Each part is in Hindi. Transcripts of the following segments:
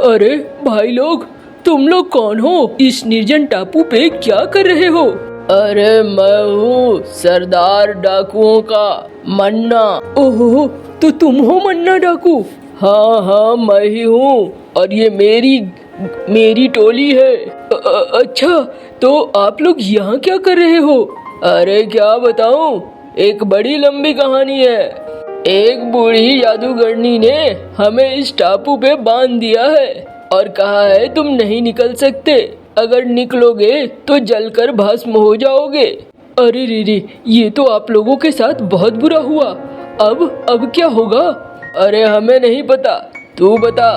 अरे भाई लोग, तुम लोग कौन हो? इस निर्जन टापू पे क्या कर रहे हो? अरे मैं हूँ सरदार डाकुओं का मन्ना। ओहो, तो तुम हो मन्ना डाकू? हाँ हाँ मैं ही हूँ, और ये मेरी टोली है। अच्छा, तो आप लोग यहाँ क्या कर रहे हो? अरे क्या बताऊँ, एक बड़ी लंबी कहानी है। एक बूढ़ी जादूगरनी ने हमें इस टापू पे बांध दिया है और कहा है तुम नहीं निकल सकते, अगर निकलोगे तो जलकर भस्म हो जाओगे। अरे रे, ये तो आप लोगों के साथ बहुत बुरा हुआ। अब क्या होगा? अरे हमें नहीं पता, तू बता।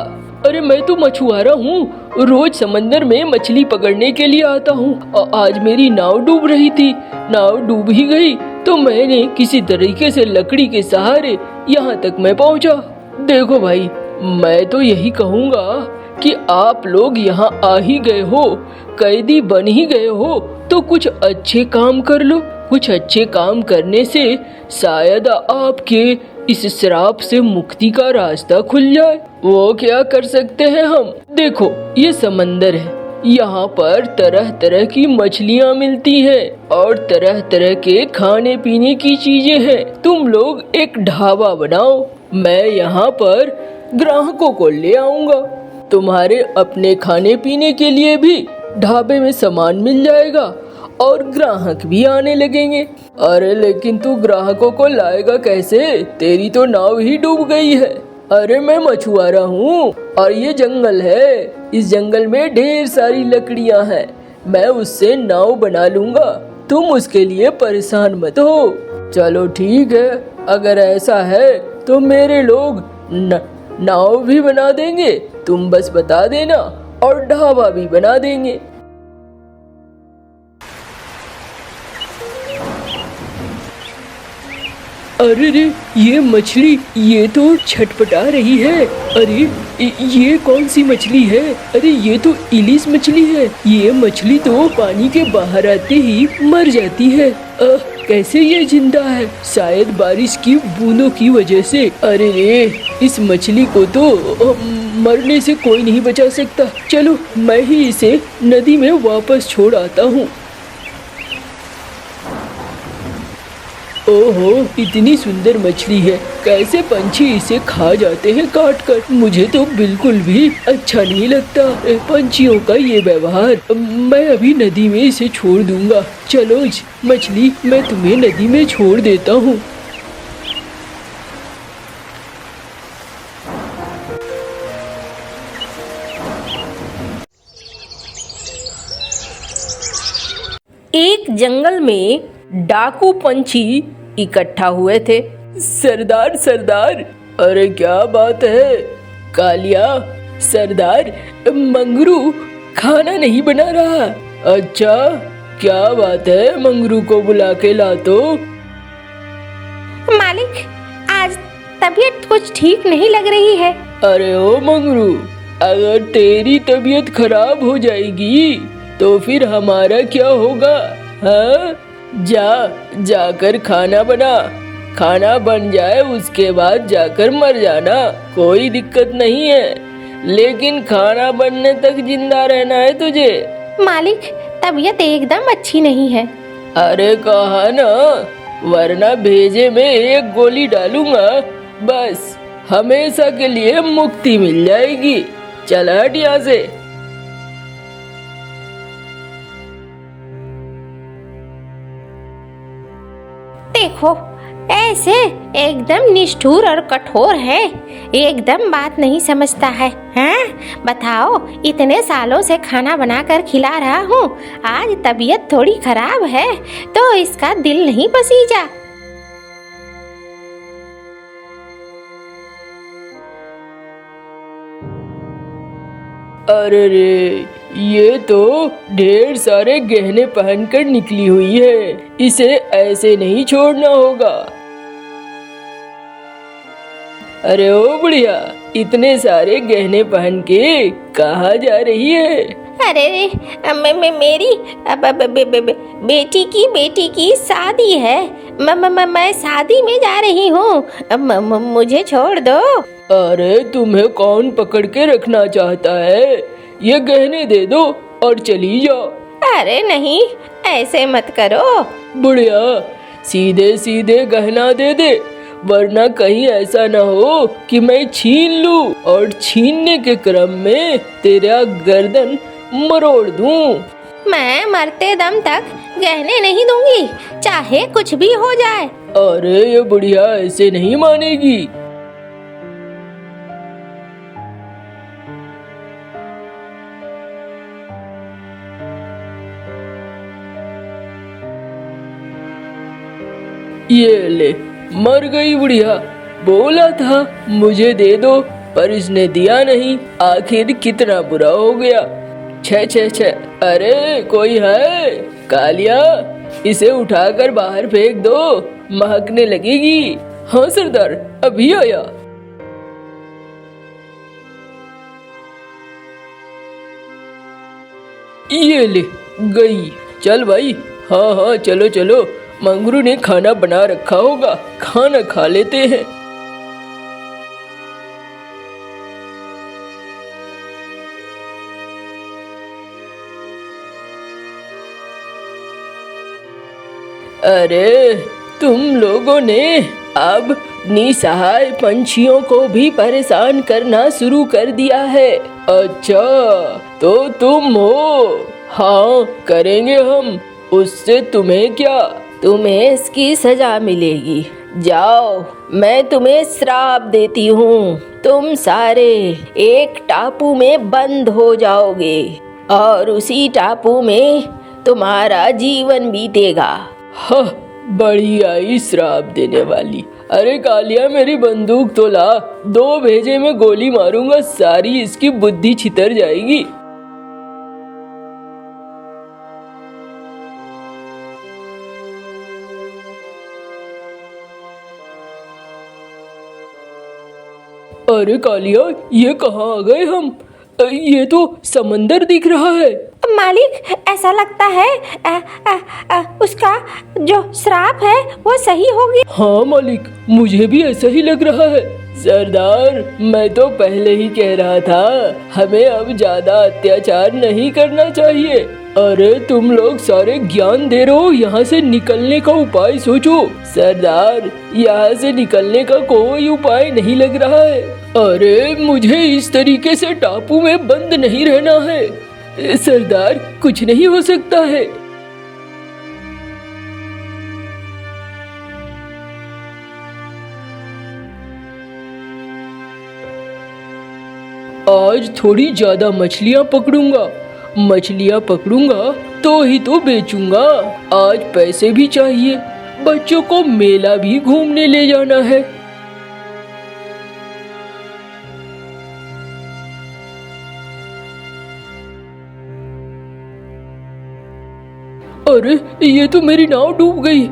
अरे मैं तो मछुआरा हूँ, रोज समंदर में मछली पकड़ने के लिए आता हूँ। और आज मेरी नाव डूब रही थी, नाव डूब ही गई तो मैंने किसी तरीके से लकड़ी के सहारे यहाँ तक मैं पहुँचा। देखो भाई, मैं तो यही कहूँगा कि आप लोग यहाँ आ ही गए हो, कैदी बन ही गए हो, तो कुछ अच्छे काम कर लो। कुछ अच्छे काम करने से शायद आपके इस श्राप से मुक्ति का रास्ता खुल जाए। वो क्या कर सकते हैं हम? देखो, ये समंदर है, यहाँ पर तरह तरह की मछलियाँ मिलती हैं और तरह तरह के खाने पीने की चीजें हैं। तुम लोग एक ढाबा बनाओ, मैं यहाँ पर ग्राहकों को ले आऊंगा। तुम्हारे अपने खाने पीने के लिए भी ढाबे में सामान मिल जाएगा और ग्राहक भी आने लगेंगे। अरे लेकिन तू ग्राहकों को लाएगा कैसे? तेरी तो नाव ही डूब गई है। अरे मैं मछुआरा हूँ और ये जंगल है, इस जंगल में ढेर सारी लकड़ियाँ हैं, मैं उससे नाव बना लूँगा, तुम उसके लिए परेशान मत हो। चलो ठीक है, अगर ऐसा है तो मेरे लोग नाव भी बना देंगे, तुम बस बता देना, और ढाबा भी बना देंगे। अरे रे, ये मछली ये तो छटपटा रही है। अरे ये कौन सी मछली है? अरे ये तो इलिस मछली है। ये मछली तो पानी के बाहर आते ही मर जाती है। कैसे ये जिंदा है? शायद बारिश की बूंदों की वजह से। अरे रे, इस मछली को तो मरने से कोई नहीं बचा सकता। चलो मैं ही इसे नदी में वापस छोड़ आता हूँ। ओहो, इतनी सुंदर मछली है, कैसे पंछी इसे खा जाते हैं काट कर। मुझे तो बिल्कुल भी अच्छा नहीं लगता पंछियों का ये व्यवहार। मैं अभी नदी में इसे छोड़ दूंगा। चलो मछली, मैं तुम्हें नदी में छोड़ देता हूँ। एक जंगल में डाकू पंछी इकट्ठा हुए थे। सरदार सरदार, अरे क्या बात है? कालिया, सरदार मंगरू खाना नहीं बना रहा। अच्छा क्या बात है, मंगरू को बुला के ला तो। मालिक, आज तबीयत कुछ ठीक नहीं लग रही है। अरे ओ मंगरू, अगर तेरी तबीयत खराब हो जाएगी तो फिर हमारा क्या होगा? हाँ, जाकर खाना बना, खाना बन जाए उसके बाद जाकर मर जाना, कोई दिक्कत नहीं है, लेकिन खाना बनने तक जिंदा रहना है तुझे। मालिक, तबीयत एकदम अच्छी नहीं है। अरे कहा ना, वरना भेजे में एक गोली डालूंगा, बस हमेशा के लिए मुक्ति मिल जाएगी। चल हट यहाँ से। देखो, ऐसे एकदम निष्ठुर और कठोर है, एकदम बात नहीं समझता है। हाँ, बताओ, इतने सालों से खाना बनाकर खिला रहा हूँ, आज तबीयत थोड़ी खराब है तो इसका दिल नहीं पसीजा। अरे रे, ये तो ढेर सारे गहने पहनकर निकली हुई है, इसे ऐसे नहीं छोड़ना होगा। अरे ओ बुढ़िया, इतने सारे गहने पहन के कहाँ जा रही है? अरे रे, मेरी बेटी की शादी है, मैं शादी में जा रही हूँ, मुझे छोड़ दो। अरे तुम्हें कौन पकड़ के रखना चाहता है? ये गहने दे दो और चली जाओ। अरे नहीं, ऐसे मत करो। बुढ़िया, सीधे सीधे गहना दे दे, वरना कहीं ऐसा न हो कि मैं छीन लूं और छीनने के क्रम में तेरा गर्दन मरोड़ दूं। मैं मरते दम तक गहने नहीं दूंगी, चाहे कुछ भी हो जाए। अरे ये बुढ़िया ऐसे नहीं मानेगी। ये ले, मर गई बुढ़िया। बोला था मुझे दे दो, पर इसने दिया नहीं। आखिर कितना बुरा हो गया। छे छे छे। अरे कोई है? कालिया, इसे उठाकर बाहर फेंक दो, महकने लगेगी। हाँ सरदार, अभी आया। ये ले गई। चल भाई, हाँ हाँ चलो चलो, मंगरू ने खाना बना रखा होगा, खाना खा लेते हैं। अरे तुम लोगों ने अब निसहाय पंछियों को भी परेशान करना शुरू कर दिया है। अच्छा तो तुम हो? हाँ करेंगे हम, उससे तुम्हें क्या? तुम्हें इसकी सजा मिलेगी। जाओ, मैं तुम्हें श्राप देती हूँ। तुम सारे एक टापू में बंद हो जाओगे और उसी टापू में तुम्हारा जीवन बीतेगा। हाँ, बड़ी आई श्राप देने वाली। अरे कालिया, मेरी बंदूक तो ला, 2 भेजे में गोली मारूंगा, सारी इसकी बुद्धि छितर जाएगी। अरे कालिया, ये कहाँ आ गए हम? ये तो समंदर दिख रहा है। मालिक, ऐसा लगता है उसका जो श्राप है वो सही हो गया। हाँ मालिक, मुझे भी ऐसा ही लग रहा है। सरदार, मैं तो पहले ही कह रहा था, हमें अब ज्यादा अत्याचार नहीं करना चाहिए। अरे तुम लोग सारे ज्ञान दे रहे हो, यहाँ से निकलने का उपाय सोचो। सरदार, यहाँ से निकलने का कोई उपाय नहीं लग रहा है। अरे मुझे इस तरीके से टापू में बंद नहीं रहना है। सरदार, कुछ नहीं हो सकता है। आज थोड़ी ज्यादा मछलियाँ पकड़ूंगा तो ही तो बेचूंगा। आज पैसे भी चाहिए, बच्चों को मेला भी घूमने ले जाना है। अरे ये तो मेरी नाव डूब गई।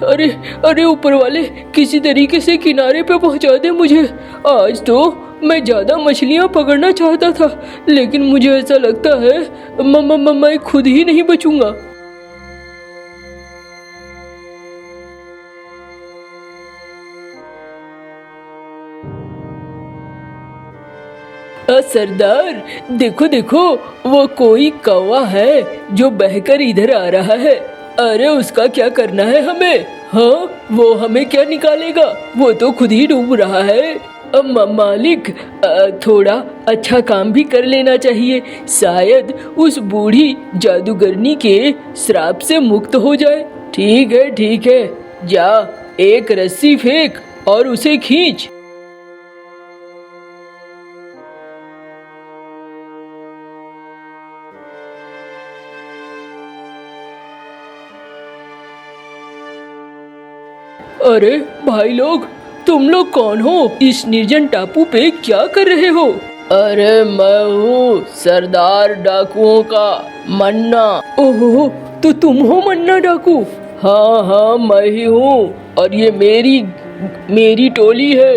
अरे अरे ऊपर वाले, किसी तरीके से किनारे पे पहुंचा दे मुझे। आज तो मैं ज्यादा मछलियां पकड़ना चाहता था, लेकिन मुझे ऐसा लगता है मैं खुद ही नहीं बचूंगा। सरदार, देखो देखो, वो कोई कौवा है जो बहकर इधर आ रहा है। अरे उसका क्या करना है हमें? हाँ, वो हमें क्या निकालेगा, वो तो खुद ही डूब रहा है। मालिक, थोड़ा अच्छा काम भी कर लेना चाहिए, शायद उस बूढ़ी जादूगरनी के श्राप से मुक्त हो जाए। ठीक है, जा एक रस्सी फेंक और उसे खींच। अरे भाई लोग, तुम लोग कौन हो? इस निर्जन टापू पे क्या कर रहे हो? अरे मैं हूँ सरदार डाकुओं का मन्ना। ओहो, तो तुम हो मन्ना डाकू? हाँ, मैं ही हूँ, और ये मेरी टोली है।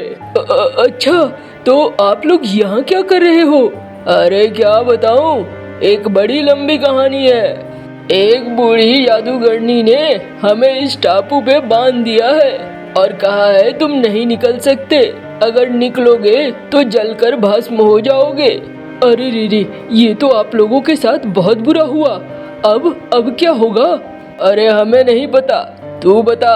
अच्छा, तो आप लोग यहाँ क्या कर रहे हो? अरे क्या बताऊँ, एक बड़ी लंबी कहानी है। एक बूढ़ी जादूगरनी ने हमें इस टापू पे बांध दिया है और कहा है तुम नहीं निकल सकते। अगर निकलोगे तो जलकर भस्म हो जाओगे। अरे रे, ये तो आप लोगों के साथ बहुत बुरा हुआ। अब क्या होगा? अरे हमें नहीं पता, तू बता।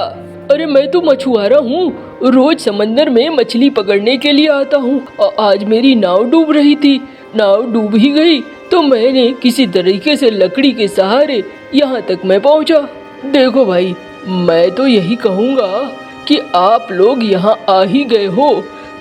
अरे मैं तो मछुआरा हूँ, रोज समंदर में मछली पकड़ने के लिए आता हूँ। आज मेरी नाव डूब रही थी, नाव डूब ही गई तो मैंने किसी तरीके से लकड़ी के सहारे यहाँ तक मैं पहुँचा। देखो भाई, मैं तो यही कहूँगा कि आप लोग यहाँ आ ही गए हो,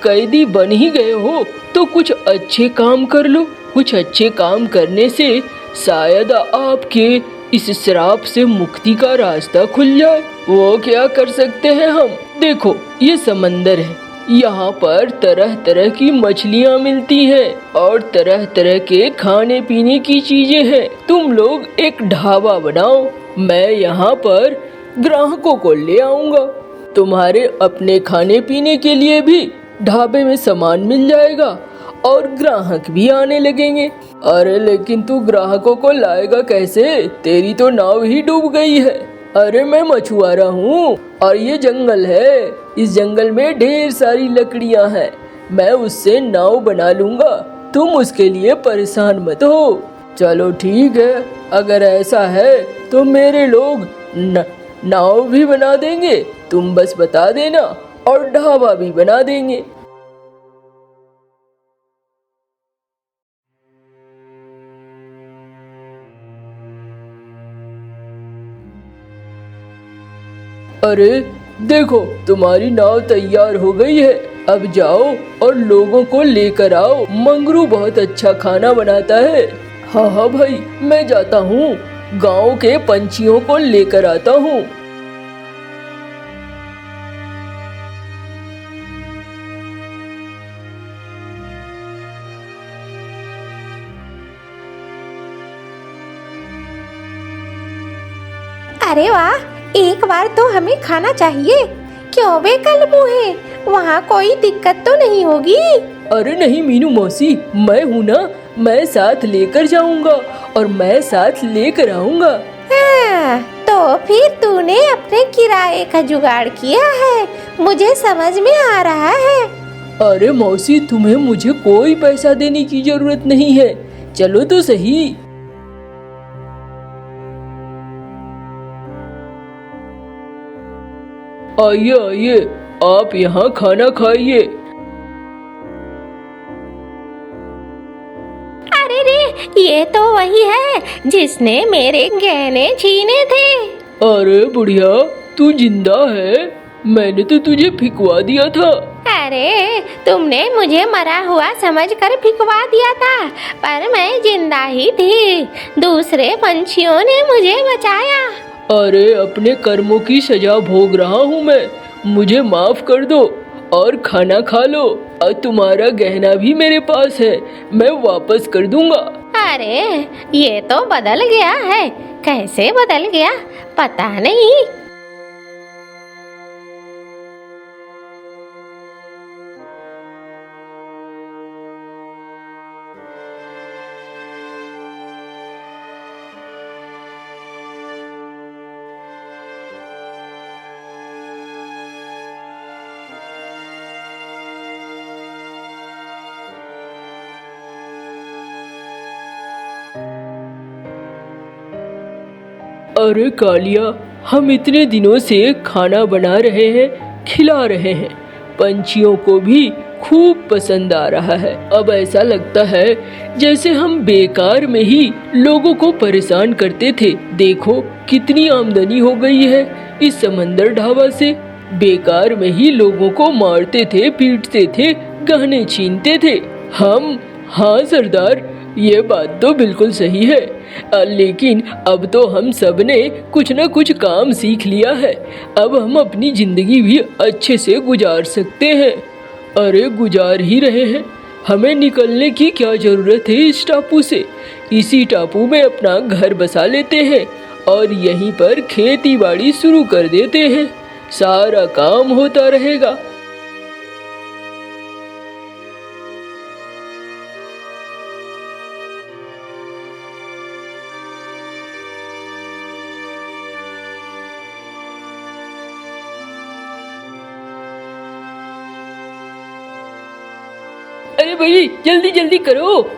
कैदी बन ही गए हो, तो कुछ अच्छे काम कर लो। कुछ अच्छे काम करने से शायद आपके इस श्राप से मुक्ति का रास्ता खुल जाए। वो क्या कर सकते हैं हम? देखो, ये समंदर है, यहाँ पर तरह तरह की मछलियाँ मिलती हैं और तरह तरह के खाने पीने की चीजें हैं। तुम लोग एक ढाबा बनाओ, मैं यहाँ पर ग्राहकों को ले आऊँगा। तुम्हारे अपने खाने पीने के लिए भी ढाबे में सामान मिल जाएगा और ग्राहक भी आने लगेंगे। अरे लेकिन तू ग्राहकों को लाएगा कैसे? तेरी तो नाव ही डूब गई है। अरे मैं मछुआरा हूँ और ये जंगल है, इस जंगल में ढेर सारी लकड़ियाँ हैं, मैं उससे नाव बना लूँगा, तुम उसके लिए परेशान मत हो। चलो ठीक है, अगर ऐसा है तो मेरे लोग नाव भी बना देंगे, तुम बस बता देना, और ढाबा भी बना देंगे। अरे देखो, तुम्हारी नाव तैयार हो गई है, अब जाओ और लोगों को लेकर आओ। मंगरू बहुत अच्छा खाना बनाता है। हाँ हाँ भाई, मैं जाता हूँ, गांव के पंछियों को लेकर आता हूँ। अरे वाह, एक बार तो हमें खाना चाहिए। क्यों बे कलमुहे, वहाँ कोई दिक्कत तो नहीं होगी? अरे नहीं मीनू मौसी, मैं हूँ ना, मैं साथ लेकर जाऊंगा और मैं साथ लेकर आऊंगा। हाँ, तो फिर तूने अपने किराए का जुगाड़ किया है, मुझे समझ में आ रहा है। अरे मौसी, तुम्हें मुझे कोई पैसा देने की जरूरत नहीं है, चलो तो सही। आइए आइए, आप यहाँ खाना खाइए। अरे रे, ये तो वही है जिसने मेरे गहने छीने थे। अरे बुढ़िया, तू जिंदा है? मैंने तो तुझे फिकवा दिया था। अरे तुमने मुझे मरा हुआ समझकर फिकवा दिया था, पर मैं जिंदा ही थी, दूसरे पंछियों ने मुझे बचाया। अरे अपने कर्मों की सजा भोग रहा हूँ मैं, मुझे माफ कर दो और खाना खा लो। और तुम्हारा गहना भी मेरे पास है, मैं वापस कर दूंगा। अरे ये तो बदल गया है, कैसे बदल गया पता नहीं। अरे कालिया, हम इतने दिनों से खाना बना रहे हैं, खिला रहे हैं, पंछियों को भी खूब पसंद आ रहा है। अब ऐसा लगता है जैसे हम बेकार में ही लोगों को परेशान करते थे। देखो कितनी आमदनी हो गई है इस समंदर ढाबा से। बेकार में ही लोगों को मारते थे, पीटते थे, गहने छीनते थे हम। हाँ सरदार, ये बात तो बिल्कुल सही है, लेकिन अब तो हम सब ने कुछ न कुछ काम सीख लिया है, अब हम अपनी जिंदगी भी अच्छे से गुजार सकते हैं। अरे गुजार ही रहे हैं, हमें निकलने की क्या जरूरत है इस टापू से। इसी टापू में अपना घर बसा लेते हैं और यहीं पर खेती बाड़ी शुरू कर देते हैं, सारा काम होता रहेगा। गई, जल्दी जल्दी करो।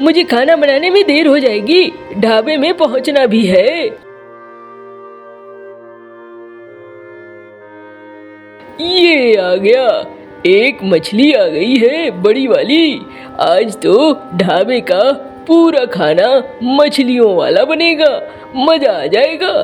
मुझे खाना बनाने में देर हो जाएगी, ढाबे में पहुंचना भी है। ये आ गया, एक मछली आ गई है, बड़ी वाली। आज तो ढाबे का पूरा खाना मछलियों वाला बनेगा, मजा आ जाएगा।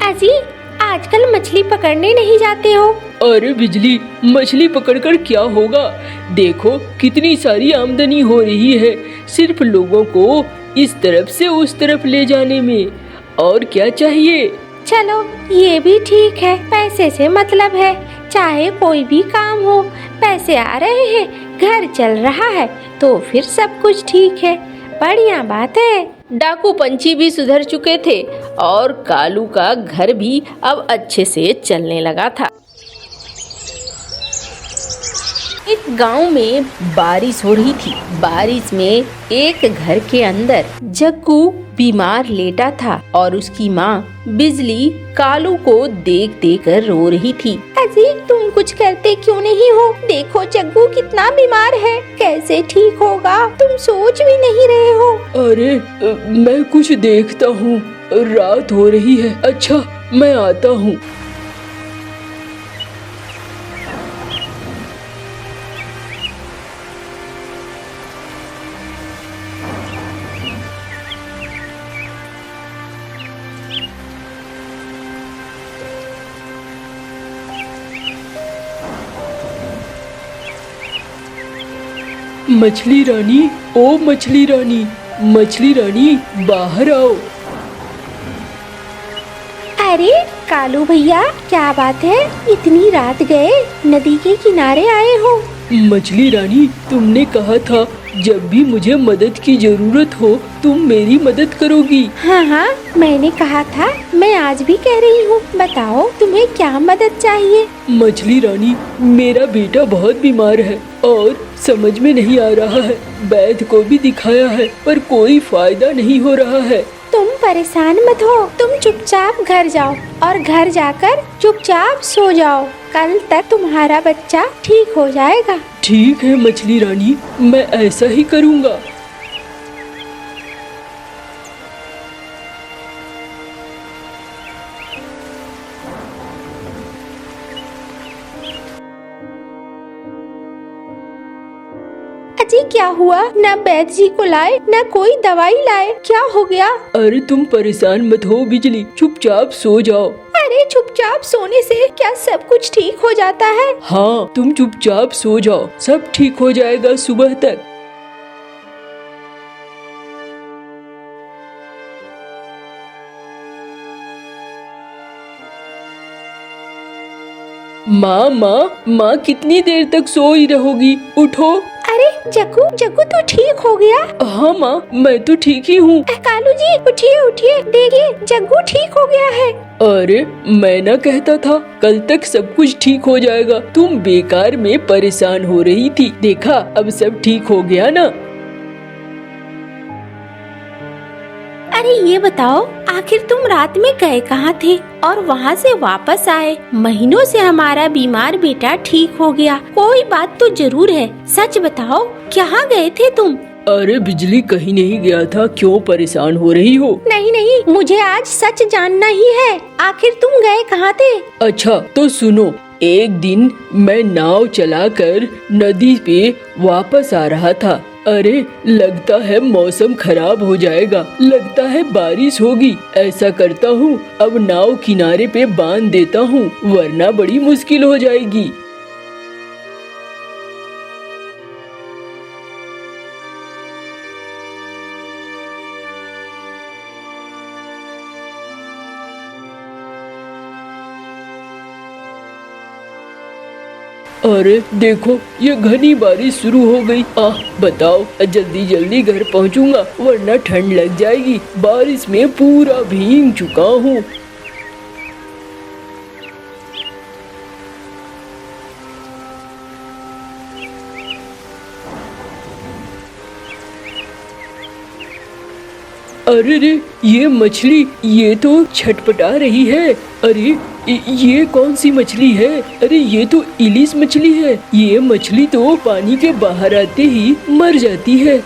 अजी, आजकल मछली पकड़ने नहीं जाते हो? अरे बिजली, मछली पकड़कर क्या होगा? देखो कितनी सारी आमदनी हो रही है सिर्फ लोगों को इस तरफ से उस तरफ ले जाने में। और क्या चाहिए? चलो ये भी ठीक है, पैसे से मतलब है, चाहे कोई भी काम हो, पैसे आ रहे हैं, घर चल रहा है तो फिर सब कुछ ठीक है, बढ़िया बात है। डाकू पंछी भी सुधर चुके थे और कालू का घर भी अब अच्छे से चलने लगा था। एक गांव में बारिश हो रही थी। बारिश में एक घर के अंदर जग्गू बीमार लेटा था और उसकी माँ बिजली कालू को देख देख कर रो रही थी। अजी, तुम कुछ करते क्यों नहीं हो? देखो जग्गू कितना बीमार है, कैसे ठीक होगा? तुम सोच भी नहीं रहे हो। अरे मैं कुछ देखता हूँ, रात हो रही है। अच्छा मैं आता हूँ। मछली रानी, ओ मछली रानी, मछली रानी बाहर आओ। अरे कालू भैया, क्या बात है, इतनी रात गए नदी के किनारे आए हो? मछली रानी, तुमने कहा था जब भी मुझे मदद की जरूरत हो तुम मेरी मदद करोगी। हाँ हाँ, मैंने कहा था, मैं आज भी कह रही हूँ। बताओ तुम्हें क्या मदद चाहिए? मछली रानी, मेरा बेटा बहुत बीमार है और समझ में नहीं आ रहा है। वैद्य को भी दिखाया है पर कोई फायदा नहीं हो रहा है। तुम परेशान मत हो, तुम चुपचाप घर जाओ और घर जाकर चुपचाप सो जाओ। कल तक तुम्हारा बच्चा ठीक हो जाएगा। ठीक है मछली रानी, मैं ऐसा ही करूँगा। अजी क्या हुआ? न वैद्य जी को लाए, न कोई दवाई लाए, क्या हो गया? अरे तुम परेशान मत हो बिजली, चुपचाप सो जाओ। अरे चुपचाप सोने से क्या सब कुछ ठीक हो जाता है? हाँ, तुम चुपचाप सो जाओ, सब ठीक हो जाएगा सुबह तक। माँ माँ माँ, कितनी देर तक सोई रहोगी? उठो। अरे जग्गू, जग्गू तू ठीक हो गया? हाँ माँ, मैं तो ठीक ही हूँ। कालू जी उठिए उठिए, देखिए जग्गू ठीक हो गया है। अरे मैं ना कहता था कल तक सब कुछ ठीक हो जाएगा, तुम बेकार में परेशान हो रही थी। देखा अब सब ठीक हो गया ना। अरे ये बताओ, आखिर तुम रात में गए कहाँ थे और वहाँ से वापस आए? महीनों से हमारा बीमार बेटा ठीक हो गया, कोई बात तो जरूर है, सच बताओ कहाँ गए थे तुम? अरे बिजली, कहीं नहीं गया था, क्यों परेशान हो रही हो? नहीं नहीं, मुझे आज सच जानना ही है, आखिर तुम गए कहाँ थे? अच्छा तो सुनो, एक दिन मैं नाव चलाकर नदी पे वापस आ रहा था। अरे लगता है मौसम खराब हो जाएगा, लगता है बारिश होगी। ऐसा करता हूँ, अब नाव किनारे पे बांध देता हूँ, वरना बड़ी मुश्किल हो जाएगी। अरे देखो, ये घनी बारिश शुरू हो गई। बताओ, जल्दी जल्दी घर पहुंचूंगा वरना ठंड लग जाएगी। बारिश में पूरा भीग चुका हूँ। अरे रे, ये मछली ये तो छटपटा रही है। अरे ये कौन सी मछली है? अरे ये तो इलिस मछली है। ये मछली तो पानी के बाहर आते ही मर जाती है।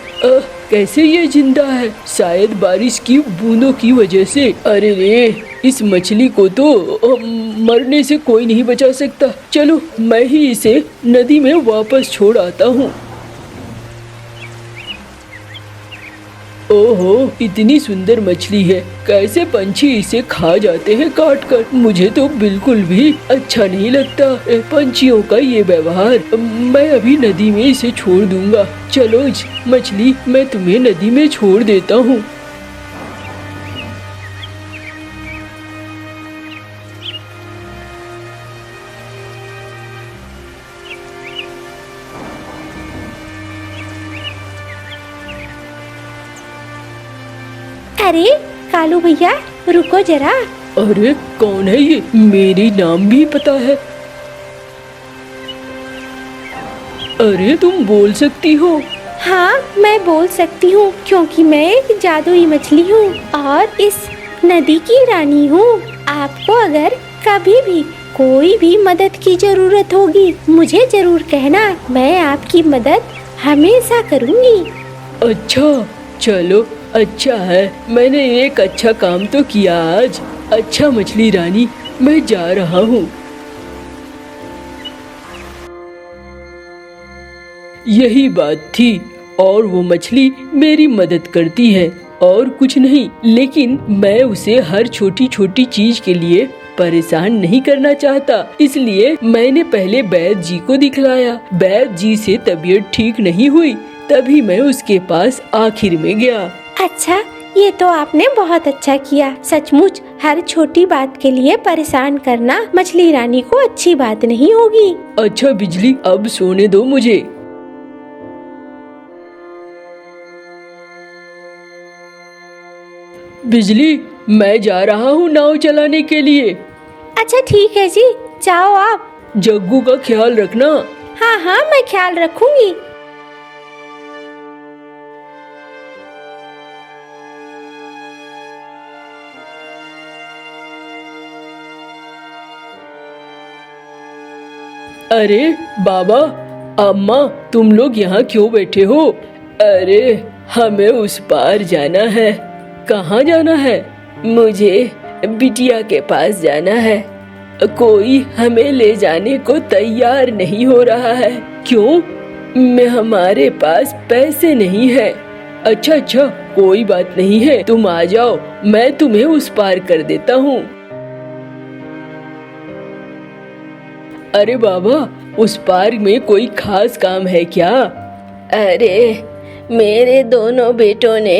कैसे ये जिंदा है? शायद बारिश की बूंदों की वजह से। अरे रे, इस मछली को तो मरने से कोई नहीं बचा सकता। चलो मैं ही इसे नदी में वापस छोड़ आता हूँ। ओहो, इतनी सुंदर मछली है। कैसे पंछी इसे खा जाते हैं काट कर। मुझे तो बिल्कुल भी अच्छा नहीं लगता पंछियों का ये व्यवहार। मैं अभी नदी में इसे छोड़ दूंगा। चलो मछली, मैं तुम्हें नदी में छोड़ देता हूँ। अरे कालू भैया, रुको जरा। अरे कौन है ये? मेरी नाम भी पता है। अरे तुम बोल सकती हो? हाँ, मैं बोल सकती हूँ क्योंकि मैं एक जादुई मछली हूँ और इस नदी की रानी हूँ। आपको अगर कभी भी कोई भी मदद की जरूरत होगी मुझे जरूर कहना। मैं आपकी मदद हमेशा करूँगी। अच्छा चलो, अच्छा है, मैंने एक अच्छा काम तो किया आज। अच्छा मछली रानी, मैं जा रहा हूँ। यही बात थी। और वो मछली मेरी मदद करती है और कुछ नहीं, लेकिन मैं उसे हर छोटी छोटी चीज के लिए परेशान नहीं करना चाहता। इसलिए मैंने पहले वैद्य जी को दिखलाया। वैद्य जी से तबीयत ठीक नहीं हुई, तभी मैं उसके पास आखिर में गया। अच्छा, ये तो आपने बहुत अच्छा किया। सचमुच हर छोटी बात के लिए परेशान करना मछली रानी को अच्छी बात नहीं होगी। अच्छा बिजली, अब सोने दो मुझे। बिजली, मैं जा रहा हूँ नाव चलाने के लिए। अच्छा ठीक है जी, जाओ आप। जग्गू का ख्याल रखना। हाँ हाँ, मैं ख्याल रखूंगी। अरे बाबा, अम्मा, तुम लोग यहाँ क्यों बैठे हो? अरे हमें उस पार जाना है। कहाँ जाना है? मुझे बिटिया के पास जाना है। कोई हमें ले जाने को तैयार नहीं हो रहा है। क्यों? हमारे पास पैसे नहीं है। अच्छा अच्छा, कोई बात नहीं है, तुम आ जाओ, मैं तुम्हें उस पार कर देता हूँ। अरे बाबा, उस पार में कोई खास काम है क्या? अरे मेरे दोनों बेटों ने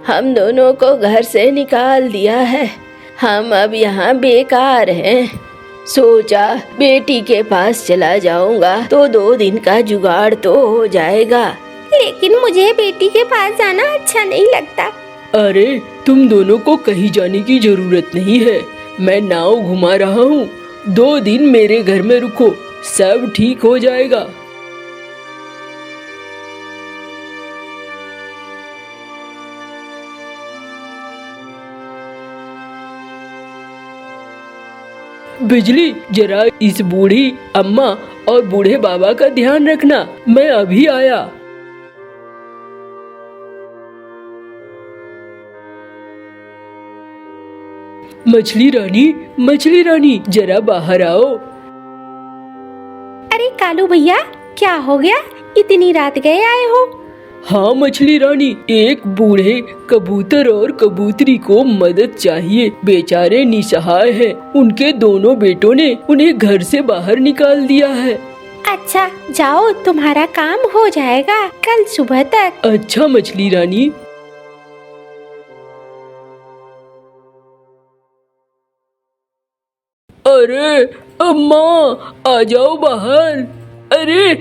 हम दोनों को घर से निकाल दिया है। हम अब यहाँ बेकार हैं। सोचा बेटी के पास चला जाऊंगा तो 2 दिन का जुगाड़ तो हो जाएगा। लेकिन मुझे बेटी के पास जाना अच्छा नहीं लगता। अरे तुम दोनों को कहीं जाने की जरूरत नहीं है। मैं नाव घुमा रहा हूँ। 2 दिन मेरे घर में रुको, सब ठीक हो जाएगा। बिजली, जरा इस बूढ़ी अम्मा और बूढ़े बाबा का ध्यान रखना। मैं अभी आया। मछली रानी, जरा बाहर आओ। अरे कालू भैया, क्या हो गया? इतनी रात गए आए हो? हाँ मछली रानी, एक बूढ़े कबूतर और कबूतरी को मदद चाहिए। बेचारे निसहाय हैं। उनके दोनों बेटों ने उन्हें घर से बाहर निकाल दिया है। अच्छा जाओ, तुम्हारा काम हो जाएगा कल सुबह तक। अच्छा मछली रानी। अरे अम्मा, आ जाओ बाहर। अरे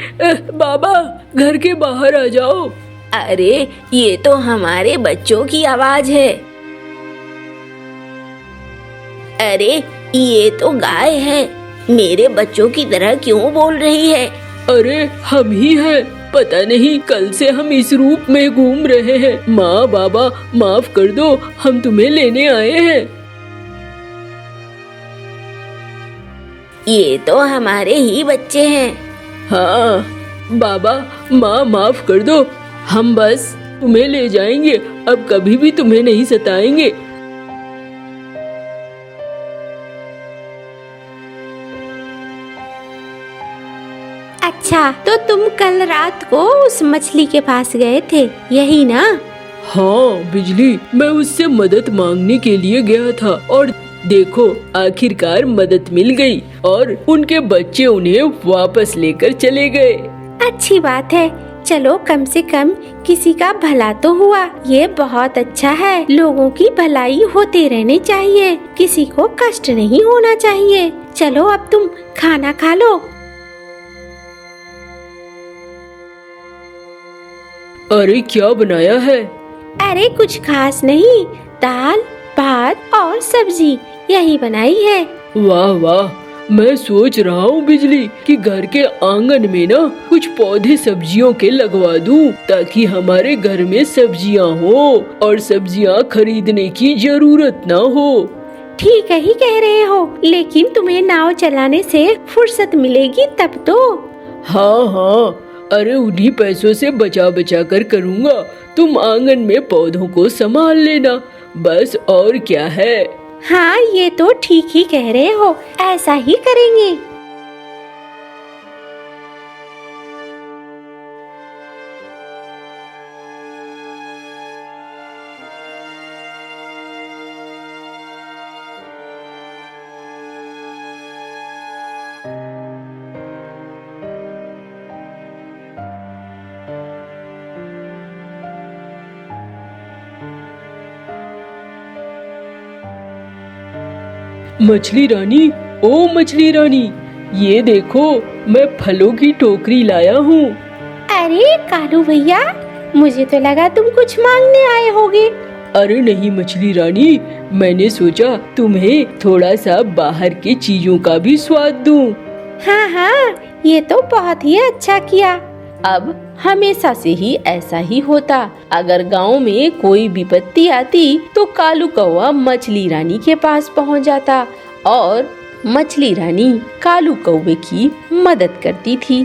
बाबा, घर के बाहर आ जाओ। अरे ये तो हमारे बच्चों की आवाज है। अरे ये तो गाय है, मेरे बच्चों की तरह क्यों बोल रही है? अरे हम ही हैं, पता नहीं कल से हम इस रूप में घूम रहे हैं। माँ बाबा माफ कर दो, हम तुम्हें लेने आए हैं। ये तो हमारे ही बच्चे हैं। हाँ बाबा, माँ माफ कर दो, हम बस तुम्हें ले जाएंगे, अब कभी भी तुम्हें नहीं सताएंगे। अच्छा, तो तुम कल रात को उस मछली के पास गए थे, यही ना? हाँ बिजली, मैं उससे मदद मांगने के लिए गया था और देखो आखिरकार मदद मिल गई और उनके बच्चे उन्हें वापस लेकर चले गए। अच्छी बात है, चलो कम से कम किसी का भला तो हुआ। ये बहुत अच्छा है, लोगों की भलाई होते रहनी चाहिए, किसी को कष्ट नहीं होना चाहिए। चलो अब तुम खाना खा लो। अरे क्या बनाया है? अरे कुछ खास नहीं, दाल भात और सब्जी यही बनाई है। वाह वाह, मैं सोच रहा हूँ बिजली कि घर के आंगन में ना कुछ पौधे सब्जियों के लगवा दूं, ताकि हमारे घर में सब्जियाँ हो और सब्जियाँ खरीदने की जरूरत ना हो। ठीक ही कह रहे हो, लेकिन तुम्हें नाव चलाने से फुर्सत मिलेगी तब तो। हाँ हाँ, अरे उन्हीं पैसों से बचा बचा कर करूँगा। तुम आंगन में पौधों को संभाल लेना, बस और क्या है। हाँ ये तो ठीक ही कह रहे हो, ऐसा ही करेंगे। मछली रानी, ओ मछली रानी, ये देखो मैं फलों की टोकरी लाया हूँ। अरे कालू भैया, मुझे तो लगा तुम कुछ मांगने आए होगे। अरे नहीं मछली रानी, मैंने सोचा तुम्हें थोड़ा सा बाहर के चीजों का भी स्वाद दूं। हाँ हाँ, ये तो बहुत ही अच्छा किया। अब हमेशा से ही ऐसा ही होता। अगर गांव में कोई विपत्ति आती तो कालू कौवा मछली रानी के पास पहुंच जाता और मछली रानी कालू कौवे की मदद करती थी।